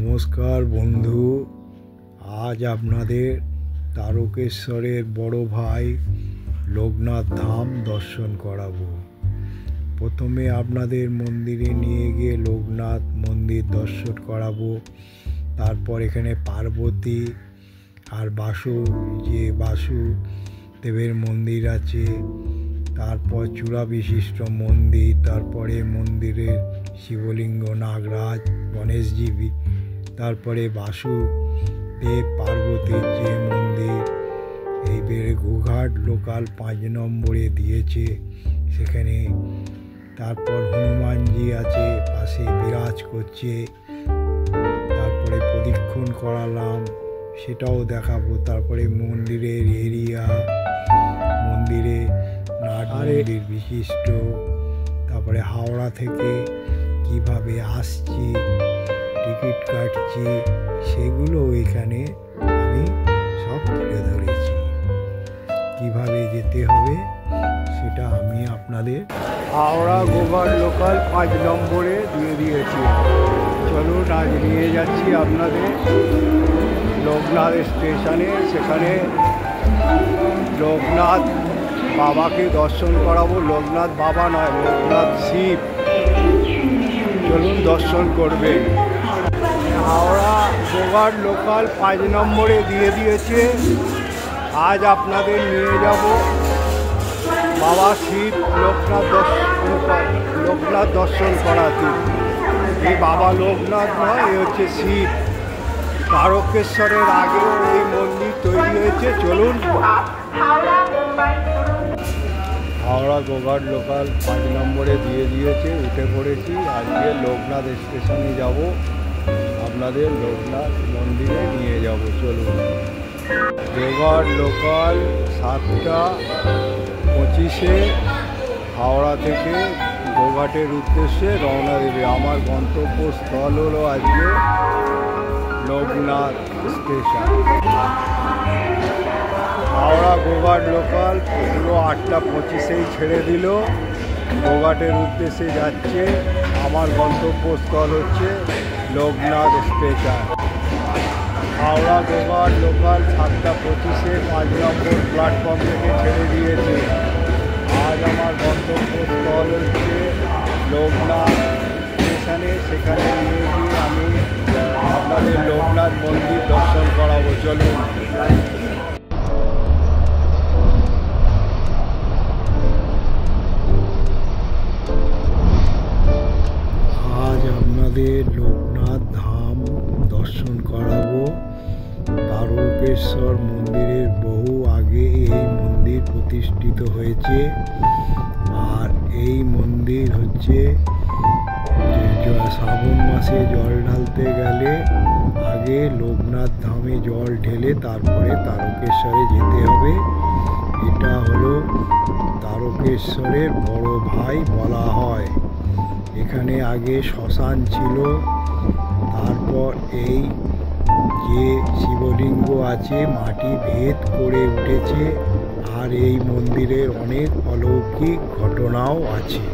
নমস্কার বন্ধু, আজ আপনাদের তারকেশ্বরের বড় ভাই লোকনাথ ধাম দর্শন করাবো। প্রথমে আপনাদের মন্দিরে নিয়ে গিয়ে লোকনাথ মন্দির দর্শন করাবো। তারপর এখানে পার্বতী আর বাসুদেবের মন্দির আছে। তারপর চূড়া বিশিষ্ট মন্দির, তারপরে মন্দিরের শিবলিঙ্গ, নাগরাজ, গণেশজি, তারপরে বাসুদেব পার্বতীর যে মন্দির। এইবারে গোঘাট লোকাল 5 নম্বরে দিয়েছে সেখানে। তারপর হনুমানজি আছে, পাশে বিরাজ করছে। তারপরে প্রদক্ষিণ করালাম, সেটাও দেখাবো। তারপরে মন্দিরের এরিয়া, মন্দিরে নাট মন্দির বিশিষ্ট, তারপরে হাওড়া থেকে কিভাবে আসছি, টিকিট কাটছি, সেগুলো এখানে আমি সব তুলে ধরেছি। কিভাবে যেতে হবে সেটা আমি আপনাদের হাওড়া গোঘাট লোকাল 5 নম্বরে দিয়ে দিয়েছি। চলুন আজ নিয়ে যাচ্ছি আপনাদের লোকনাথ স্টেশনে। সেখানে লোকনাথ বাবাকে দর্শন করাবো। লোকনাথ বাবা নয়, লোকনাথ শিব। চলুন দর্শন করবেন। হাওড়া গোঘাট লোকাল 5 নম্বরে দিয়ে দিয়েছে। আজ আপনাদের নিয়ে যাব বাবা শিব লোকনাথ দর্শন করাতে। এই বাবা লোকনাথ নয়, এ হচ্ছে শিব। তারকেশ্বরের আগেও এই মন্দির তৈরি হয়েছে। চলুন। হাওড়া গোঘাট লোকাল 5 নম্বরে দিয়ে দিয়েছে, উঠে পড়েছি। আজকে লোকনাথ স্টেশনে যাব, আপনাদের লোকনাথ মন্দিরে নিয়ে যাব। চলুন। গোঘাট লোকাল 7:25-এ হাওড়া থেকে গোঘাটের উদ্দেশ্যে রওনা দেবে। আমার গন্তব্যস্থল হলো আজকে লোকনাথ স্টেশন। হাওড়া গোঘাট লোকাল পুরো 8:25-এই ছেড়ে দিল, গোঘাটের উদ্দেশ্যে যাচ্ছে। আমার গন্তব্যস্থল হচ্ছে লোকনাথ স্টেশন। হাওড়া গোঘাট লোকাল 7:25-এ 5 নম্বর প্ল্যাটফর্ম থেকে ছেড়ে দিয়েছে। আজ আমার গন্তব্যস্থল হচ্ছে লোকনাথ স্টেশনে। সেখানে নিয়ে গিয়ে আমি আপনাদের লোকনাথ মন্দির দর্শন করাবো। চলুন। আজ আপনাদের লোকনাথ ধাম দর্শন করাবো। তারকেশ্বর মন্দিরের বহু আগে এই মন্দির প্রতিষ্ঠিত হয়েছে। আর এই মন্দির হচ্ছে শ্রাবণ মাসে জল ঢালতে গেলে আগে লোকনাথ ধামে জল ঢেলে তারপরে তারকেশ্বরে যেতে হবে। এটা হলো তারকেশ্বরের বড় ভাই বলা হয়। এখানে আগে শ্মশান ছিল। তারপর এই যে শিবলিঙ্গ আছে মাটি ভেদ করে উঠেছে। আর এই মন্দিরের অনেক অলৌকিক ঘটনাও আছে।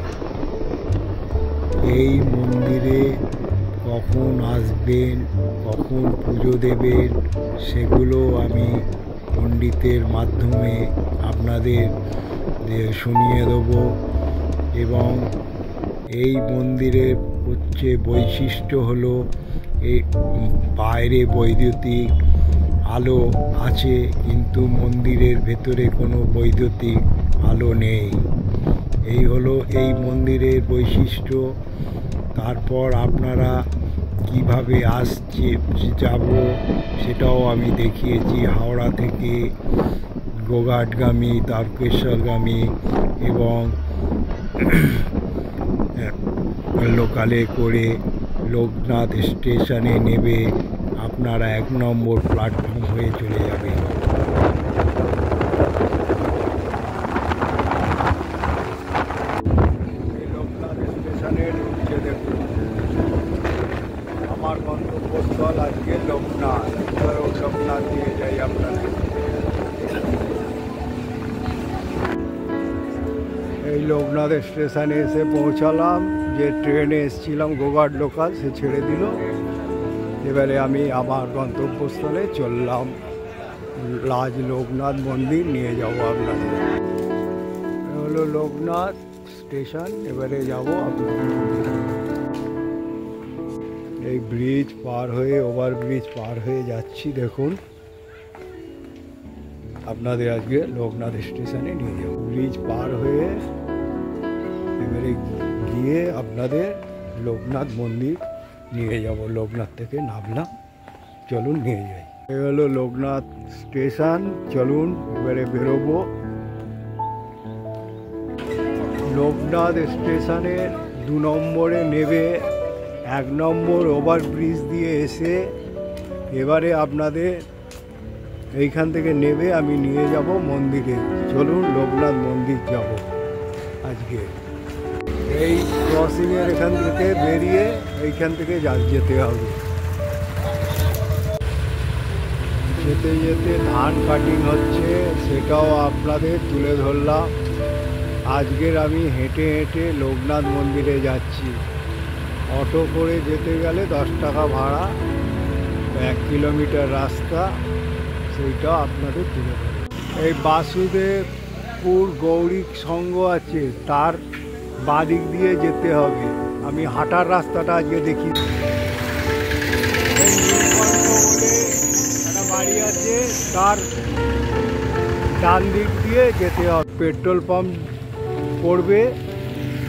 এই মন্দিরে কখন আসবেন, কখন পুজো দেবেন, সেগুলো আমি পণ্ডিতের মাধ্যমে আপনাদের শুনিয়ে দেব। এবং এই মন্দিরের হচ্ছে বৈশিষ্ট্য হলো এই বাইরে বৈদ্যুতিক আলো আছে, কিন্তু মন্দিরের ভেতরে কোনো বৈদ্যুতিক আলো নেই। এই হলো এই মন্দিরের বৈশিষ্ট্য। তারপর আপনারা কিভাবে যাব সেটাও আমি দেখিয়েছি। হাওড়া থেকে গোঘাটগামী, তারকেশ্বরগামী এবং লোকালে করে লোকনাথ স্টেশনে নেবে আপনারা 1 নম্বর প্ল্যাটফর্ম হয়ে চলে যাবে। লোকনাথ স্টেশনে ঢুকছে দেখুন। আমার গন্তব্যস্থল আজকে লোকনাথ। লোকনাথ দিয়ে যাই আপনাদের। এই লোকনাথ স্টেশনে এসে পৌঁছালাম। যে ট্রেনে এসেছিলাম গোঘাট লোকাল, সে ছেড়ে দিল। এবারে আমি আমার গন্তব্যস্থলে চললাম, রাজ লোকনাথ মন্দির নিয়ে যাব আপনাদের। হলো লোকনাথ স্টেশন, এবারে যাব আপনাদের। এই ব্রিজ পার হয়ে, ওভার ব্রিজ পার হয়ে যাচ্ছি। দেখুন, আপনাদের আজকে লোকনাথ স্টেশনে নিয়ে যাব। ব্রিজ পার হয়ে এবারে গিয়ে আপনাদের লোকনাথ মন্দির নিয়ে যাব। লোকনাথ থেকে নামলাম, চলুন নিয়ে যাই। এই হলো লোকনাথ স্টেশন, চলুন এবারে বেরোবো। লোকনাথ স্টেশনের 2 নম্বরে নেবে 1 নম্বর ওভার ব্রিজ দিয়ে এসে এবারে আপনাদের এইখান থেকে নেবে আমি নিয়ে যাব মন্দিরে। চলুন লোকনাথ মন্দির যাব আজকে। এই ক্রসিংয়ের এখান থেকে বেরিয়ে এইখান থেকে যেতে হবে। যেতে যেতে ধান কাটিং হচ্ছে, সেটাও আপনাদের তুলে ধরলাম। আজকের আমি হেঁটে হেঁটে লোকনাথ মন্দিরে যাচ্ছি। অটো করে যেতে গেলে 10 টাকা ভাড়া, 1 কিলোমিটার রাস্তা, সেইটাও আপনাদের তুলে ধরলাম। এই বাসুদেবপুর গৌরী সংঘ আছে, তার বাদিক দিয়ে যেতে হবে। আমি হাঁটার রাস্তাটা আজকে দেখি। একটা বাড়ি আছে, তার ডান দিক দিয়ে যেতে হবে। পেট্রোল পাম্প পড়বে,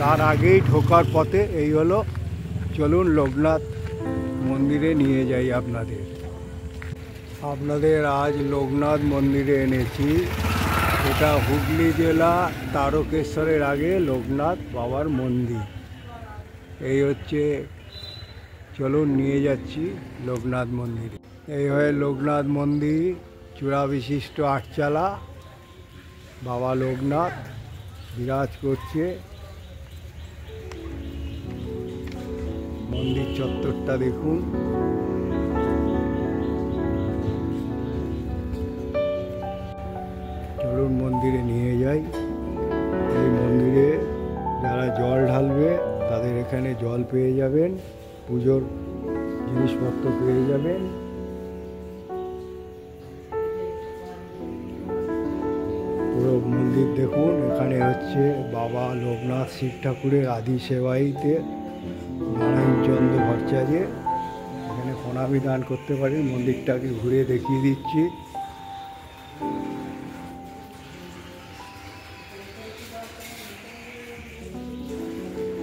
তার আগেই ঢোকার পথে। এই হলো, চলুন লোকনাথ মন্দিরে নিয়ে যাই আপনাদের। আজ লোকনাথ মন্দিরে এনেছি। এটা হুগলি জেলা তারকেশ্বরের আগে লোকনাথ বাবার মন্দির। এই হচ্ছে, চলুন নিয়ে যাচ্ছি লোকনাথ মন্দিরে। এই হয় লোকনাথ মন্দির, চূড়া বিশিষ্ট 8 চালা বাবা লোকনাথ বিরাজ করছে। মন্দির চত্বরটা দেখুন। চলুন মন্দিরে নিয়ে যাই। এই মন্দিরে যারা জল ঢালবে তাদের এখানে জল পেয়ে যাবেন, পুজোর জিনিসপত্র পেয়ে যাবেন। পুরো মন্দির দেখুন। এখানে হচ্ছে বাবা লোকনাথ শিব ঠাকুরের আদি সেবাইতে নারায়ণচন্দ্র ভট্টাচার্য। এখানে প্রণামী দান করতে পারেন। মন্দিরটাকে ঘুরে দেখিয়ে দিচ্ছি।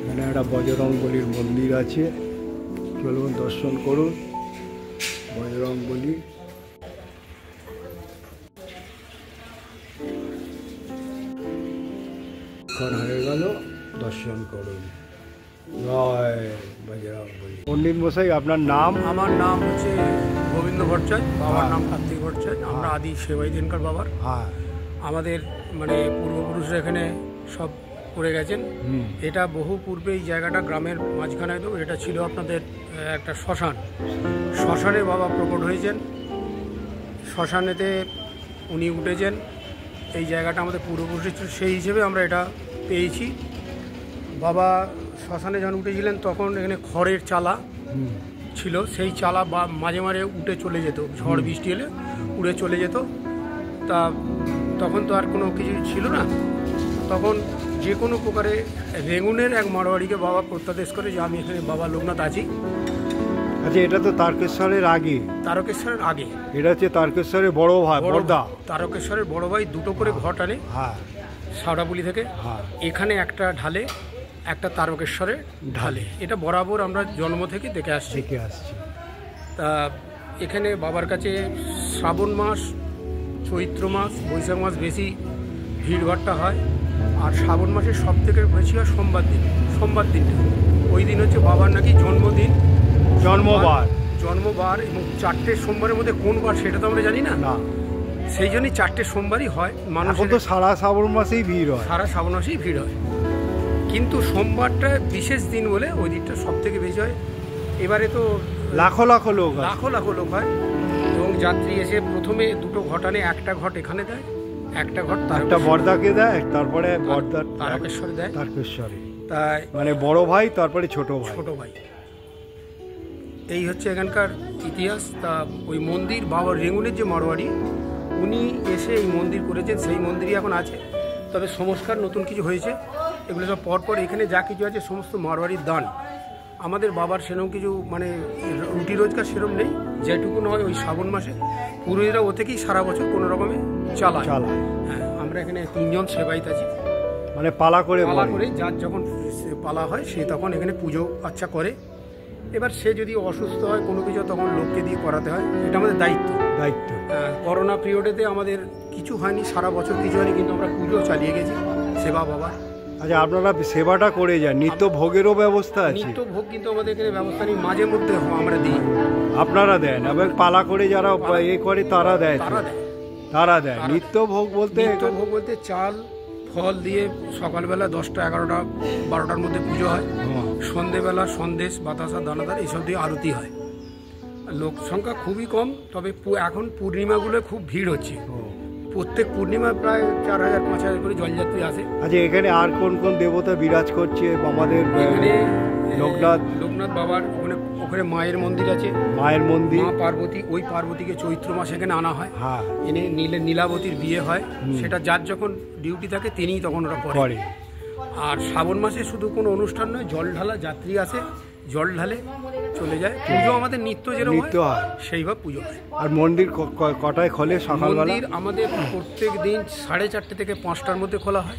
এখানে একটা বজরংবলীর মন্দির আছে, চলুন দর্শন করুন বজরংবলী। এখন হয়ে গেল, দর্শন করুন। জয় বজরংবলী। পণ্ডিত মশাই, আপনার নাম? আমার নাম হচ্ছে গোবিন্দ ভট্টাচার্য, বাবার নাম কার্তিক ভট্টাচার্য। আমরা আদি সেবাই দিনকার বাবার। হ্যাঁ, আমাদের মানে পূর্বপুরুষরা এখানে সব করে গেছেন। এটা বহু পূর্বে এই জায়গাটা গ্রামের মাঝখানে, তো এটা ছিল আপনাদের একটা শ্মশান। শ্মশানে বাবা প্রকট হয়েছেন, শ্মশানেতে উনি উঠেছেন। এই জায়গাটা আমাদের পূর্বপুরুষের ছিল, সেই হিসেবে আমরা এটা পেয়েছি। বাবা শ্মশানে যখন উঠেছিলেন তখন এখানে খড়ের চালা ছিল, সেই চালা বা মাঝে মাঝে উঠে চলে যেত, ঝড় বৃষ্টি এলে উড়ে চলে যেত। তা তখন তো আর কোনো কিছু ছিল না, তখন যে কোনো প্রকারে রেঙ্গুনের এক মারোয়াড়িকে বাবা প্রত্যাদেশ করে যে আমি এখানে বাবা লোকনাথ আছি। আচ্ছা, এটা তো তারকেশ্বরের আগে? তারকেশ্বরের আগে। এটা হচ্ছে তারকেশ্বরের বড় ভাই, বড়দা। তারকেশ্বরের বড় ভাই দুটো করে ঘট আনে। হ্যাঁ, সাউড়াপুলি থেকে। হ্যাঁ, এখানে একটা ঢালে, একটা তারকেশ্বরে ঢালে। এটা বরাবর আমরা জন্ম থেকে দেখে আসছি। তা এখানে বাবার কাছে শ্রাবণ মাস, চৈত্র মাস, বৈশাখ মাস বেশি ভিড়ভাট্টা হয়। আর শ্রাবণ মাসের সব থেকে বেশি হয় সোমবার দিনটা। ওই দিন হচ্ছে বাবার নাকি জন্মদিন, জন্মবার। এবং 4টে সোমবারের মধ্যে কোন বার সেটা তো আমরা জানি না। সেই জন্যই 4টে সোমবারই হয়। মানুষ তো সারা শ্রাবণ মাসেই ভিড় হয়, সারা শ্রাবণ মাসেই ভিড় হয়, কিন্তু সোমবারটা বিশেষ দিন বলে ওই দিনটা সব থেকে বেশি হয়। এবারে তো লাখো লাখো লোক হয়। এবং যাত্রী এসে প্রথমে দুটো ঘটানে, একটা ঘট এখানে দেয়, একটা ঘট একটা বর্দাকে দেয়, তারপরে বর্দার তারকেশ্বরে দেয়। তারকেশ্বরে তাই মানে বড় ভাই, তারপরে ছোট ভাই। এই হচ্ছে এখানকার ইতিহাস। তা ওই মন্দির বাবা রেঙ্গুনের যে মারোয়ারি উনি এসে এই মন্দির করেছেন, সেই মন্দিরই এখন আছে। তবে সংস্কার নতুন কিছু হয়েছে, এগুলো সব পরপর এখানে যা কিছু আছে সমস্ত মারোয়ারির দান। আমাদের বাবার সেরকম কিছু মানে রুটি রোজগার সেরকম নেই, যেটুকু নয় ওই শ্রাবণ মাসে পুরোহিতরা ও থেকেই সারা বছর কোনো রকমে চালায়। হ্যাঁ, আমরা এখানে 3 জন সেবাইত আছি, মানে পালা করে যার যখন পালা হয় সে তখন এখানে পুজো আচ্ছা করে। এবার সে যদি অসুস্থ হয় কোনো কিছু তখন লোককে দিয়ে করাতে হয়, এটা আমাদের দায়িত্ব। করোনা পিরিয়ডেতে আমাদের কিছু হয়নি, সারা বছর কিছু হয়নি, কিন্তু আমরা পুজো চালিয়ে গেছি সেবা বাবা। আচ্ছা, আপনারা সেবাটা করে যান, নিত্য ভোগেরও ব্যবস্থা আছে? নিত্য ভোগ কিন্তু আমাদের এখানে ব্যবস্থা নেই, মাঝে মধ্যে আমরা দিই। আপনারা দেন এবং পালা করে যারা এ করে তারা দেয়? তারা দেয়। নিত্য ভোগ বলতে চাল ফল দিয়ে সকালবেলা 10টা 11টা 12টার মধ্যে পুজো হয়, সন্ধেবেলা সন্দেশ বাতাসা দানাদার এইসব দিয়ে আরতি হয়। লোক সংখ্যা খুবই কম, তবে এখন পূর্ণিমাগুলো খুব ভিড় হচ্ছে। প্রত্যেক পূর্ণিমায় প্রায় 4000-5000 করে জলযাত্রী আসে। আচ্ছা, এখানে আর কোন কোন দেবতা বিরাজ করছে? আমাদের এখানে লোকনাথ বাবার ওখানে মায়ের মন্দির আছে, মায়ের মন্দির, মা পার্বতী। ওই পার্বতীকে চৈত্র মাসে এখানে আনা হয়, এনে নীলাবতীর বিয়ে হয়। সেটা যার যখন ডিউটি থাকে তিনিই তখন ওরা করে। আর শ্রাবণ মাসে শুধু কোনো অনুষ্ঠান নয়, জল ঢালা যাত্রী আসে, জল ঢালে চলে যায়। পুজো আমাদের নিত্য যেরকম হয় সেইভাবে পুজো হয়। আর মন্দির কটায় খোলে? সকালবেলা আমাদের প্রত্যেক দিন 4:30 থেকে 5টার মধ্যে খোলা হয়।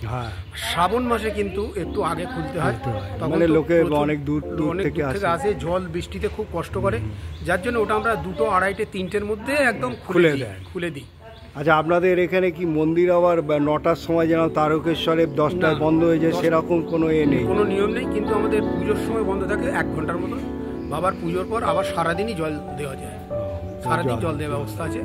শ্রাবণ মাসে কিন্তু একটু আগে খুলতে হয়, তখন লোকে অনেক দূর থেকে আসে, জল বৃষ্টিতে খুব কষ্ট করে, যার জন্য ওটা আমরা 2টো 2:30 3টের মধ্যে একদম খুলে দিই। আচ্ছা, আপনাদের এখানে কি মন্দির আবার 9টার সময় যেন তারকেশ্বরে 10টায় বন্ধ হয়ে যায়, সেরকম কোনো নেই? কোনো নিয়ম নেই, কিন্তু আমাদের পুজোর সময় বন্ধ থাকে 1 ঘন্টার মতো। বাবার পুজোর পর আবার সারাদিনই জল দেওয়া যায়, সারাদিন জল দেওয়ার ব্যবস্থা আছে।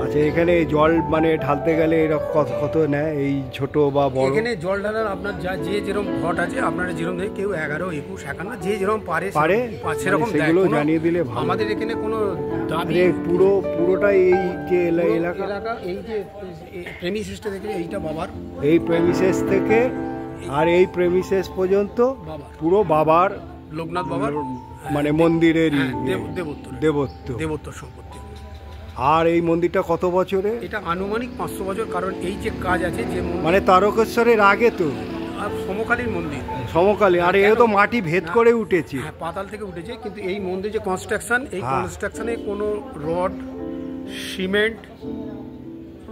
আচ্ছা, এখানে জল মানে ঢালতে গেলে এরকম কত নেয়, এই ছোট বা বড়? এখানে জল ঢালার আপনার যে যেরকম ঘট আছে, আপনারা যেরকম দেয়, কেউ 11, 21, 51 যে যেরকম পারে সেরকম সেগুলো জানিয়ে দিলে ভালো। আমাদের এখানে কোনো দাবি পুরোটাই এই যে এলাকা, এই যে প্রেমিসেসটা থেকে এইটা বাবার, এই প্রেমিসেস থেকে আর এই প্রেমিসেস পর্যন্ত পুরো বাবার, লোকনাথ বাবার মানে মন্দিরের দেবত্ব সম্পত্তি। আর এই মন্দিরটা কত বছরে? এটা আনুমানিক 500 বছর, কারণ এই যে কাজ আছে যে মানে তারকেশ্বরের আগে তো সমকালীন মন্দির, সমকালীন। আর এ তো মাটি ভেদ করে উঠেছে, পাতাল থেকে উঠেছে। কিন্তু এই মন্দির যে কনস্ট্রাকশন, এই কনস্ট্রাকশনে কোনো রড সিমেন্ট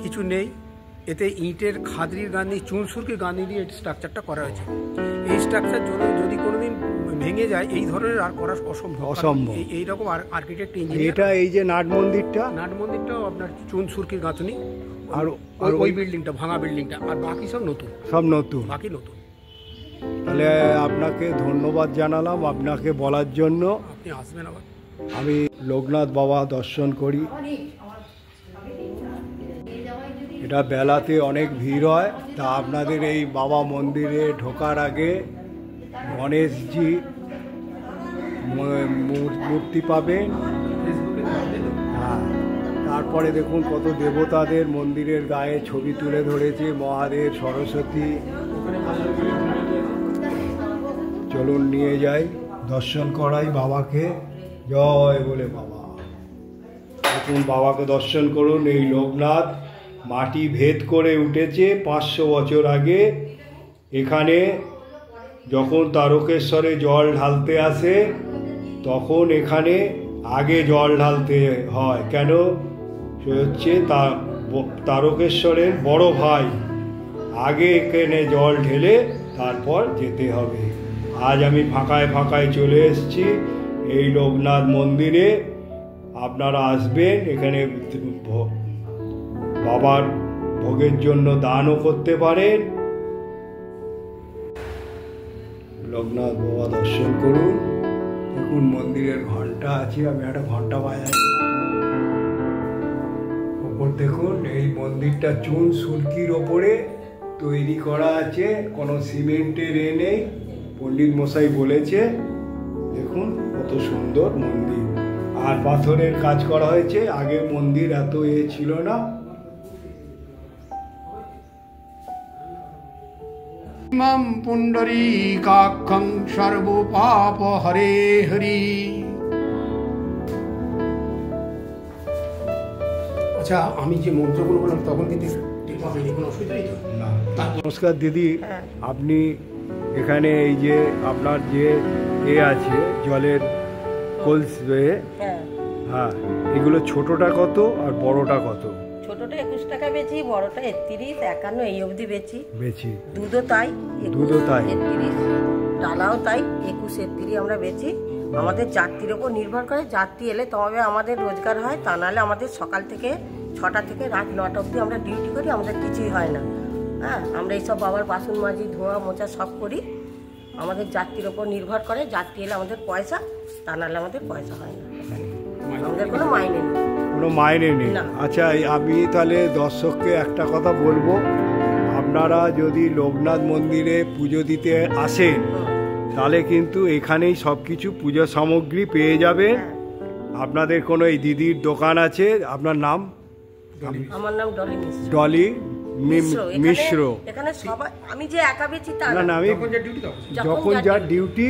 কিছু নেই, এতে ইটের খাদরির গাঁথনি, চুনসুরকির গাঁথনি দিয়ে এই স্ট্রাকচারটা করা হয়েছে। এই স্ট্রাকচার যদি কোনোদিন ভেঙে যায়, এই ধরনের আর করা অসম্ভব। এইরকম আর্কিটেক্ট ইঞ্জিনিয়ার। এটা এই যে নাট মন্দিরটাও আপনার চুনসুরকির গাঁথনি, আর ওই বিল্ডিংটা, ভাঙা বিল্ডিংটা, আর বাকি সব নতুন। বাকি নতুন। তাহলে আপনাকে ধন্যবাদ জানালাম আপনাকে বলার জন্য। আপনি আসবেন আবার। আমি লোকনাথ বাবা দর্শন করি, এটা বেলাতে অনেক ভিড় হয়। তা আপনাদের এই বাবা মন্দিরে ঢোকার আগে গণেশজি মূর্তি পাবেন। তারপরে দেখুন কত দেবতাদের মন্দিরের গায়ে ছবি তুলে ধরেছে, মহাদেব, সরস্বতী। চলুন নিয়ে যাই, দর্শন করাই বাবাকে। জয় বলে বাবা। দেখুন বাবাকে দর্শন করুন। এই লোকনাথ মাটি ভেদ করে উঠেছে 500 বছর আগে। এখানে যখন তারকেশ্বরে জল ঢালতে আসে তখন এখানে আগে জল ঢালতে হয়। কেন? সে হচ্ছে তারকেশ্বরের বড় ভাই, আগে এখানে জল ঢেলে তারপর যেতে হবে। আজ আমি ফাঁকায় চলে এসেছি এই লোকনাথ মন্দিরে। আপনারা আসবেন, এখানে বাবার ভোগের জন্য দানও করতে পারেন। লোকনাথ বাবা দর্শন করুন। দেখুন মন্দিরের ঘন্টা আছে, আমি একটা ঘন্টা বাজাই। ওপর দেখুন, এই মন্দিরটা চুন সুরকির ওপরে তৈরি করা আছে, কোনো সিমেন্টের নেই। পণ্ডিত মশাই বলেছে। দেখুন কত সুন্দর মন্দির, আর পাথরের কাজ করা হয়েছে। আগে মন্দির এত ছিল না। পুণ্ডরীকাক্ষং সর্বপাপ হরে হরি আচ্ছা, আমি যে মন্ত্রগুলো বললাম তখন কিন্তু ঠিক পাবেন, কোনো অসুবিধা নেই তো? না। নমস্কার দিদি, আপনি এখানে এই যে আপনার যে আছে জলের কলস, হ্যাঁ, এগুলো ছোটটা কত আর বড়টা কত? ছোটটা 21 টাকা বেচি, বড়টা 31, 51 এই অবধি বেচি। দুধও তাই, 31, ডালাও তাই 21, 31 আমরা বেচি। আমাদের যাত্রীর ওপর নির্ভর করে, যাত্রী এলে তবে আমাদের রোজগার হয়, তা নাহলে আমাদের সকাল থেকে 6টা থেকে রাত 9টা অবধি আমরা ডিউটি করি, আমাদের কিছুই হয় না। হ্যাঁ, আমরা এইসব বাবার বাসন মাজি, ধোয়া মোছা সব করি। আমাদের যাত্রীর ওপর নির্ভর করে, যাত্রী এলে আমাদের পয়সা, তা নাহলে আমাদের পয়সা হয় না, আমাদের কোনো মাইনে নেই। কোনো মাইনে নেই? আচ্ছা, আমি তাহলে দর্শককে একটা কথা বলবো, আপনারা যদি লোকনাথ মন্দিরে পুজো দিতে আসেন তাহলে কিন্তু এখানেই সব কিছু পুজো সামগ্রী পেয়ে যাবেন। আপনাদের কোনো এই দিদির দোকান আছে, আপনার নাম? আমার নাম ডলি মিশ্র। ডলি মিশ্র। এখানে সবাই, আমি যে একা বেচি তা না, আমি যখন যার ডিউটি,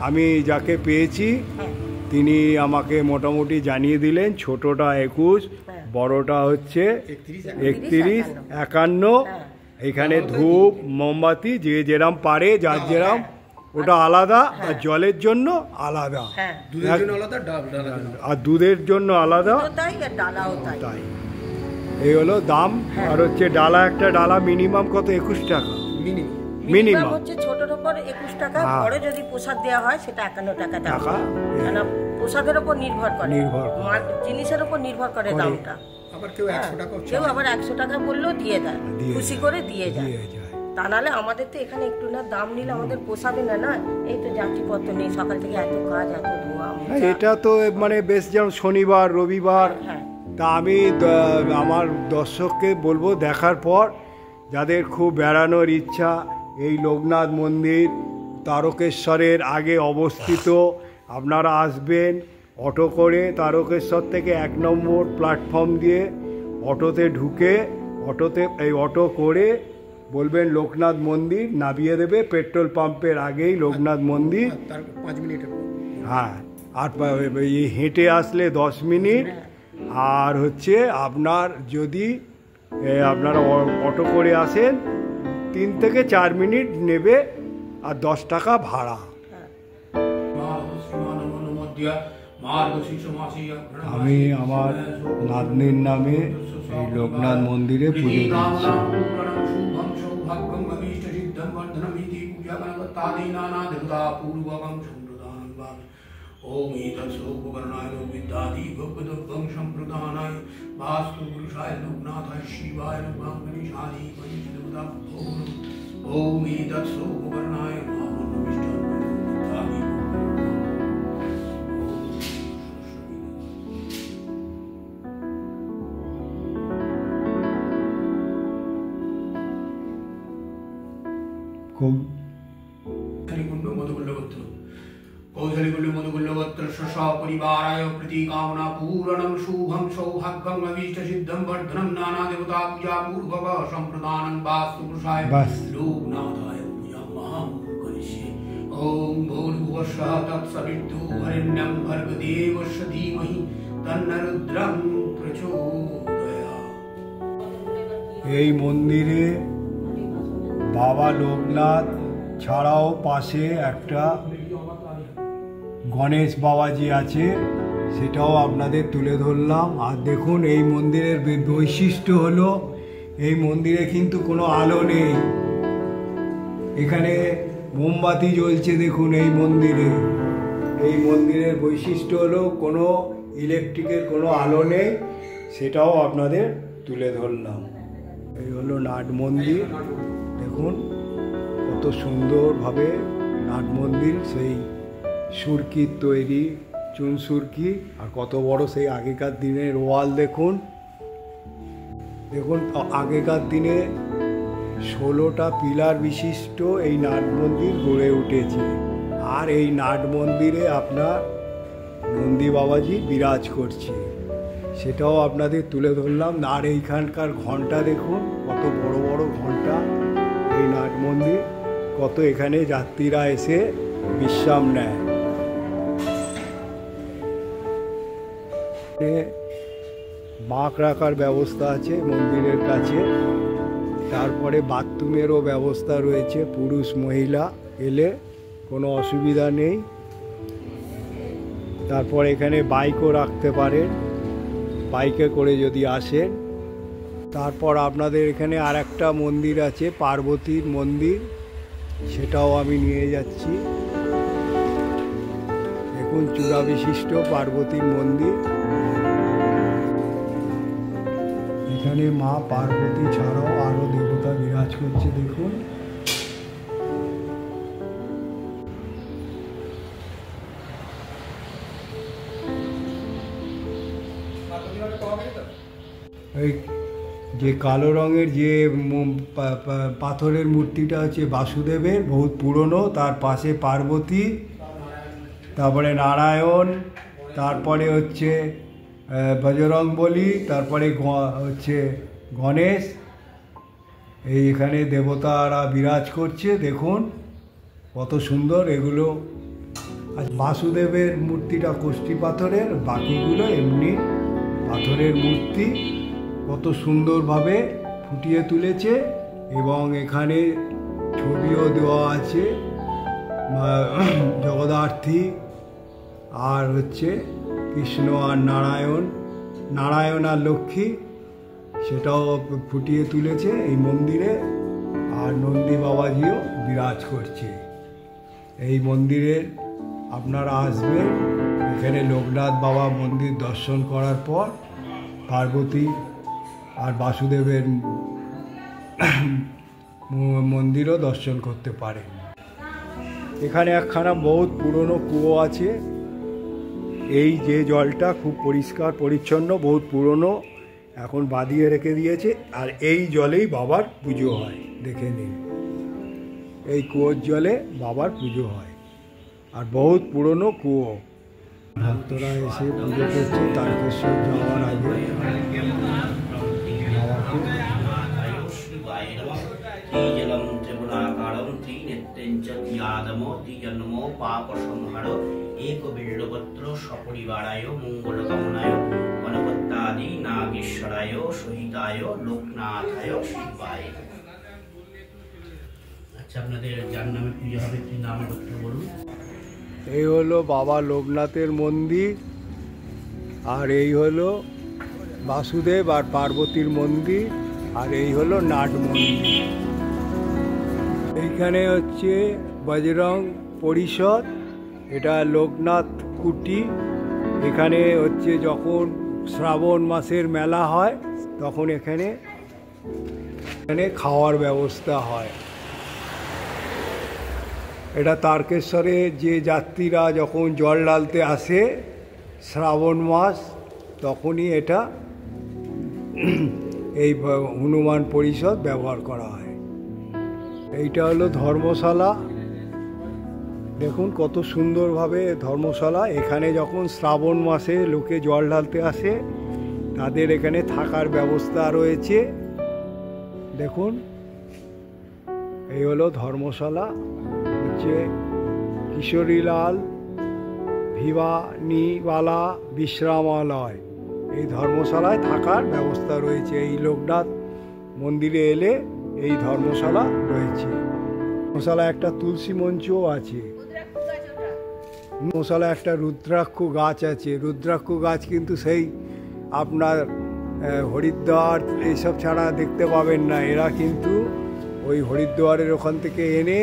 আমি যাকে পেয়েছি তিনি আমাকে মোটামুটি জানিয়ে দিলেন, ছোটটা 21, বড়টা হচ্ছে 31, 51। এখানে ধূপ মোমবাতি যে যেরাম পারে, যার যেরাম, ওটা আলাদা, আর জলের জন্য আলাদা, আর দুধের জন্য আলাদা, তাই। এই হলো দাম। আর হচ্ছে ডালা, একটা ডালা মিনিমাম কত? 21 টাকা মিনিমাম হচ্ছে, ছোটর উপর 21 টাকা, বড় যদি প্রসাদ দেওয়া হয় সেটা 51 টাকা দাম। প্রসাদের উপর নির্ভর করে, জিনিসের উপর নির্ভর করে দামটা। কেউ আবার 100 টাকা বললেও দিয়ে দেয়, খুশি করে দিয়ে যায়। তা নাহলে আমাদের তো এখানে একটু না দাম নিলে আমাদের পোষাবে না। না, এই তো যাত্রীপত্র নেই, সকাল থেকে এত কাজ, এত ধোয়া। এটা তো মানে বেশ, যেমন শনিবার রবিবার। তা আমি আমার দর্শককে বলবো, দেখার পর যাদের খুব বেড়ানোর ইচ্ছা, এই লোকনাথ মন্দির তারকেশ্বরের আগে অবস্থিত, আপনারা আসবেন অটো করে, তারকেশ্বর থেকে 1 নম্বর প্ল্যাটফর্ম দিয়ে অটোতে ঢুকে, অটো করে বলবেন লোকনাথ মন্দির, নামিয়ে দেবে পেট্রোল পাম্পের আগেই লোকনাথ মন্দির, 5 মিনিট। হ্যাঁ, আর হেঁটে আসলে 10 মিনিট। আর হচ্ছে আপনার যদি আপনারা অটো করে আসেন 3 থেকে 4 মিনিট নেবে, আর 10 টাকা ভাড়া। আমি আমার নাতনির নামে এই লোকনাথ মন্দিরে পুজো দিচ্ছি। ओम एतत्सोपकरणाय विद्यादि भगवद्भं संप्रदानाय वास्तु पुरुषाय लोकनाथाय शिवाय गणेशादि पंचदेवता ओम एतत्सोपकरणाय कौशलिकुल्य मधुकुल्यवत्र परिवाराय प्रतिकामना पूरणं शुभं सौभाग्यं अभीष्ट सिद्धं वर्धनं नाना देवता पूजा पूर्वक संप्रदानं वास्तु पुरुषाय लोकनाथाय पूजामहं करिष्ये। ओम भूर्भुवस्सुः तत्सवितुर्वरेण्यं भर्गदेवस्य धीमहि तन्नो रुद्रं प्रचोदयात्। এই মন্দিরে বাবা লোকনাথ ছাড়াও পাশে একটা গণেশ বাবাজি আছে, সেটাও আপনাদের তুলে ধরলাম। আর দেখুন, এই মন্দিরের বৈশিষ্ট্য হলো, এই মন্দিরে কিন্তু কোনো আলো নেই, এখানে মোমবাতি জ্বলছে। দেখুন এই মন্দিরের বৈশিষ্ট্য হলো কোনো ইলেকট্রিকের কোনো আলো নেই, সেটাও আপনাদের তুলে ধরলাম। এই হলো নাট মন্দির, দেখুন কত সুন্দরভাবে নাট মন্দির, সেই সুরকির তৈরি, চুন সুরকি, আর কত বড় সেই আগেকার দিনের ওয়াল। দেখুন আগেকার দিনে 16টা পিলার বিশিষ্ট এই নাট মন্দির গড়ে উঠেছে। আর এই নাট মন্দিরে আপনার নন্দী বাবাজি বিরাজ করছে, সেটাও আপনাদের তুলে ধরলাম। আর এইখানকার ঘন্টা দেখুন, কত বড় বড় ঘন্টা। এই নাট মন্দির, কত এখানে যাত্রীরা এসে বিশ্রাম নেয়। বাঁক রাখার ব্যবস্থা আছে মন্দিরের কাছে। তারপরে বাথরুমেরও ব্যবস্থা রয়েছে, পুরুষ মহিলা এলে কোনো অসুবিধা নেই। তারপর এখানে বাইকও রাখতে পারেন, বাইকে করে যদি আসেন। তারপর আপনাদের এখানে আর একটা মন্দির আছে, পার্বতীর মন্দির, সেটাও আমি নিয়ে যাচ্ছি। দেখুন চূড়া বিশিষ্ট পার্বতীর মন্দির। এখানে মা পার্বতী ছাড়াও আরো দেবতা বিরাজ করছে, দেখুন। এই যে কালো রঙের যে পাথরের মূর্তিটা হচ্ছে বাসুদেবের, বহুত পুরনো। তার পাশে পার্বতী, তারপরে নারায়ণ, তারপরে হচ্ছে বজরংবলী, তারপরে হচ্ছে গণেশ। এইখানে দেবতারা বিরাজ করছে, দেখুন কত সুন্দর এগুলো। আর বাসুদেবের মূর্তিটা কষ্টি পাথরের, বাকিগুলো এমনি পাথরের মূর্তি। কত সুন্দরভাবে ফুটিয়ে তুলেছে এবং এখানে ছবিও দেওয়া আছে, জগদ্ধাত্রী আর হচ্ছে কৃষ্ণ আর নারায়ণ আর লক্ষ্মী, সেটাও ফুটিয়ে তুলেছে এই মন্দিরে। আর নন্দী বাবাজিও বিরাজ করছে এই মন্দিরে। আপনারা আসবেন, এখানে লোকনাথ বাবা মন্দির দর্শন করার পর পার্বতী আর বাসুদেবের মন্দিরও দর্শন করতে পারেন। এখানে একখানা বহুত পুরনো কুয়ো আছে। এই যে জলটা খুব পরিষ্কার পরিচ্ছন্ন, বহুত পুরনো, এখন বাঁধিয়ে রেখে দিয়েছে। আর এই জলেই বাবার পুজো হয়, দেখে নিন। এই কুয়োর জলে বাবার পুজো হয়, আর বহুত পুরনো কুয়ো। ভক্তরা এসে পুজো করছে তারকেশ্বর যাওয়ার আগে। एक बिल्वपत्र सपरिवाराय मंगल कामनाय गणपत्यादि नागेश्वराय सहिताय लोकनाथाय शिवाय। আচ্ছা, আপনাদের যার নামে পুজো হবে কি নাম গোত্র বলুন? এই হলো বাবা লোকনাথের মন্দির, আর এই হলো বাসুদেব আর পার্বতীর মন্দির, আর এই হলো নাট মন্দির। এইখানে হচ্ছে বজরং পরিষদ, এটা লোকনাথ কুটি। এখানে হচ্ছে যখন শ্রাবণ মাসের মেলা হয় তখন এখানে খাওয়ার ব্যবস্থা হয়। এটা তারকেশ্বরে যে যাত্রীরা যখন জল ঢালতে আসে শ্রাবণ মাস, তখনই এটা এই হনুমান পরিষদ ব্যবহার করা হয়। এইটা হলো ধর্মশালা, দেখুন কত সুন্দরভাবে ধর্মশালা। এখানে যখন শ্রাবণ মাসে লোকে জল ঢালতে আসে তাদের এখানে থাকার ব্যবস্থা রয়েছে, দেখুন। এই হলো ধর্মশালা, হচ্ছে কিশোরীলাল ভিবানীওয়ালা বিশ্রামালয়। এই ধর্মশালায় থাকার ব্যবস্থা রয়েছে। এই লোকনাথ মন্দিরে এলে এই ধর্মশালা রয়েছে। ধর্মশালা একটা তুলসী মঞ্চও আছে। ধর্মশালা একটা রুদ্রাক্ষ গাছ আছে। রুদ্রাক্ষ গাছ কিন্তু সেই আপনার হরিদ্বার এইসব ছাড়া দেখতে পাবেন না। এরা কিন্তু ওই হরিদ্বারের ওখান থেকে এনে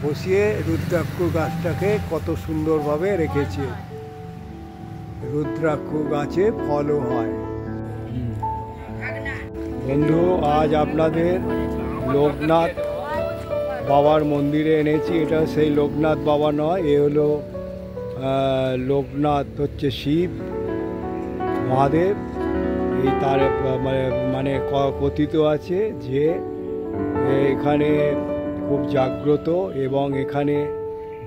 বসিয়ে রুদ্রাক্ষ গাছটাকে কত সুন্দরভাবে রেখেছে। রুদ্রাক্ষ গাছে ফলও হয়। বন্ধু, আজ আপনাদের লোকনাথ বাবার মন্দিরে এনেছি। এটা সেই লোকনাথ বাবা নয়, এ হলো লোকনাথ হচ্ছে শিব মহাদেব। এই তার মানে কথিত আছে যে এখানে খুব জাগ্রত, এবং এখানে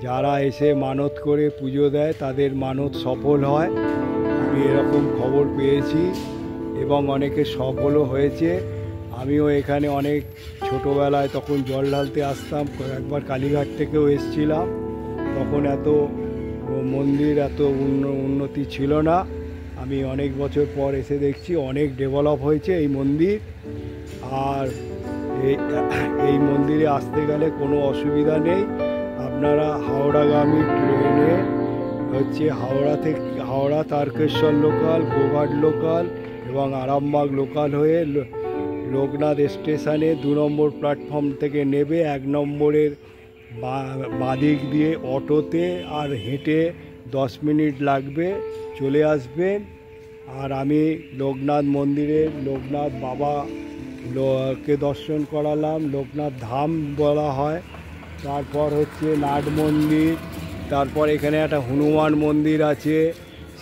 যারা এসে মানত করে পুজো দেয় তাদের মানত সফল হয়। আমি এরকম খবর পেয়েছি এবং অনেকে সফলও হয়েছে। আমিও এখানে অনেক ছোটোবেলায় তখন জল ঢালতে আসতাম, একবার কালীঘাট থেকেও এসেছিলাম। তখন এত মন্দির এত উন্নতি ছিল না, আমি অনেক বছর পর এসে দেখছি অনেক ডেভেলপ হয়েছে এই মন্দির। আর এই মন্দিরে আসতে গেলে কোনো অসুবিধা নেই। আপনারা হাওড়াগামী ট্রেনে হচ্ছে হাওড়া তারকেশ্বর লোকাল, গোঘাট লোকাল এবং আরামবাগ লোকাল হয়ে লোকনাথ স্টেশনে 2 নম্বর প্ল্যাটফর্ম থেকে নেবে। 1 নম্বরের বাঁদিক দিয়ে অটোতে আর হেঁটে 10 মিনিট লাগবে, চলে আসবেন। আর আমি লোকনাথ মন্দিরে লোকনাথ বাবাকে দর্শন করালাম, লোকনাথ ধাম বলা হয়। তারপর হচ্ছে নাট মন্দির, তারপর এখানে একটা হনুমান মন্দির আছে,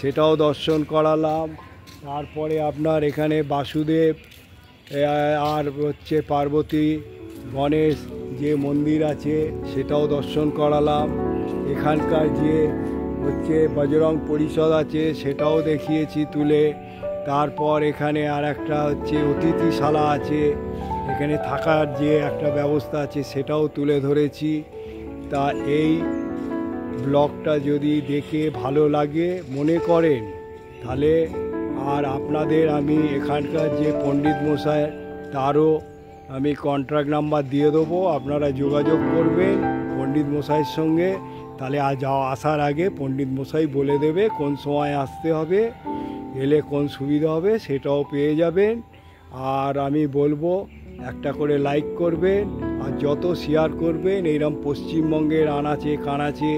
সেটাও দর্শন করালাম। তারপরে আপনার এখানে বাসুদেব আর হচ্ছে পার্বতী গণেশ যে মন্দির আছে সেটাও দর্শন করালাম। এখানকার যে হচ্ছে বজরং পরিষদ আছে সেটাও দেখিয়েছি তুলে। তারপর এখানে আর একটা হচ্ছে অতিথিশালা আছে, এখানে থাকার যে একটা ব্যবস্থা আছে সেটাও তুলে ধরেছি। তা এই ব্লগটা যদি দেখে ভালো লাগে মনে করেন তাহলে আর আপনাদের আমি এখানকার যে পণ্ডিত মশাই তারও আমি কন্ট্যাক্ট নাম্বার দিয়ে দেবো, আপনারা যোগাযোগ করবেন পণ্ডিত মশাইয়ের সঙ্গে। তাহলে আসার আগে পণ্ডিত মশাই বলে দেবে কোন সময় আসতে হবে, এলে কোন সুবিধা হবে সেটাও পেয়ে যাবেন। আর আমি বলবো একটা করে লাইক করবেন আর যত শেয়ার করবেন। এইরকম পশ্চিমবঙ্গের আনাচে কানাচে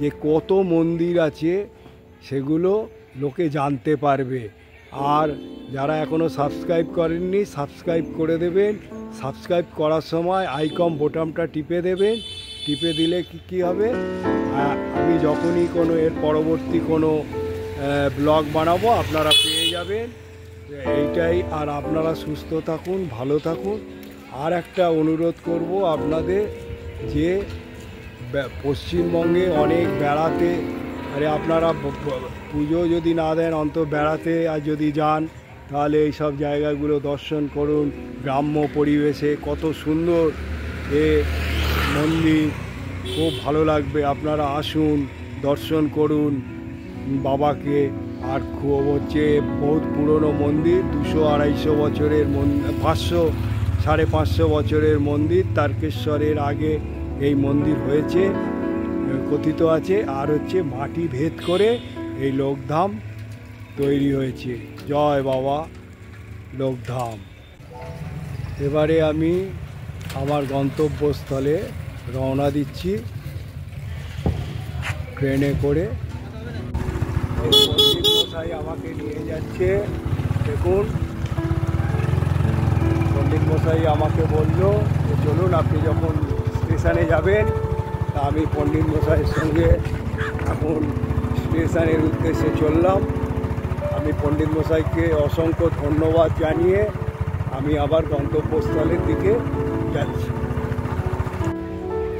যে কত মন্দির আছে সেগুলো লোকে জানতে পারবে। আর যারা এখনও সাবস্ক্রাইব করেননি সাবস্ক্রাইব করে দেবেন। সাবস্ক্রাইব করার সময় আইকন বোতামটা টিপে দেবেন, টিপে দিলে কী হবে, আমি যখনই কোনো এর পরবর্তী কোনো ব্লগ বানাবো আপনারা পেয়ে যাবেন। এইটাই। আর আপনারা সুস্থ থাকুন, ভালো থাকুন। আর একটা অনুরোধ করব আপনাদের যে পশ্চিমবঙ্গে অনেক বেড়াতে, আপনারা পুজো যদি না দেন অন্তত বেড়াতে আর যদি যান তাহলে এইসব জায়গাগুলো দর্শন করুন। গ্রাম্য পরিবেশে কত সুন্দর এ মন্দির, খুব ভালো লাগবে। আপনারা আসুন, দর্শন করুন বাবাকে। আর খুব হচ্ছে বহুত পুরনো মন্দির, 200-250 বছরের মন্দির, 500-550 বছরের মন্দির। তারকেশ্বরের আগে এই মন্দির হয়েছে কথিত আছে। আর হচ্ছে মাটি ভেদ করে এই লোকধাম তৈরি হয়েছে। জয় বাবা লোকধাম। এবারে আমি আমার গন্তব্যস্থলে রওনা দিচ্ছি ট্রেনে করে। পণ্ডিত মশাই আমাকে নিয়ে যাচ্ছে। দেখুন পণ্ডিত মশাই আমাকে বলল যে চলুন, আপনি যখন স্টেশনে যাবেন। তা আমি পণ্ডিত মশাইয়ের সঙ্গে এখন স্টেশনের উদ্দেশ্যে চললাম। আমি পণ্ডিত মশাইকে অসংখ্য ধন্যবাদ জানিয়ে আমি আবার গন্তব্যস্থলের দিকে যাচ্ছি।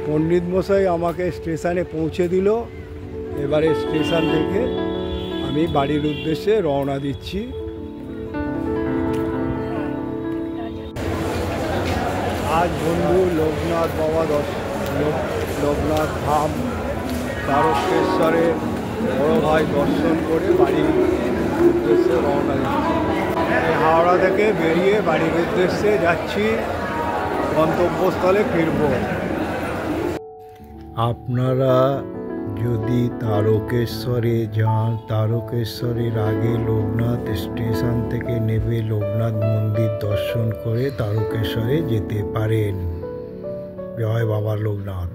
পণ্ডিত মশাই আমাকে স্টেশনে পৌঁছে দিল। এবারে স্টেশন থেকে আমি বাড়ির উদ্দেশ্যে রওনা দিচ্ছি। আজ বন্ধু লোকনাথ বাবা লোকনাথ ধাম তারকেশ্বরের বড় ভাই দর্শন করে বাড়ির উদ্দেশ্যে রওনা দিচ্ছি। হাওড়া থেকে বেরিয়ে বাড়ির উদ্দেশ্যে যাচ্ছি, গন্তব্যস্থলে ফিরব। আপনারা যদি তারকেশ্বরে যান, তারকেশ্বরের আগে লোকনাথ স্টেশন থেকে নেমে লোকনাথ মন্দির দর্শন করে তারকেশ্বরে যেতে পারেন। জয় বাবা লোকনাথ।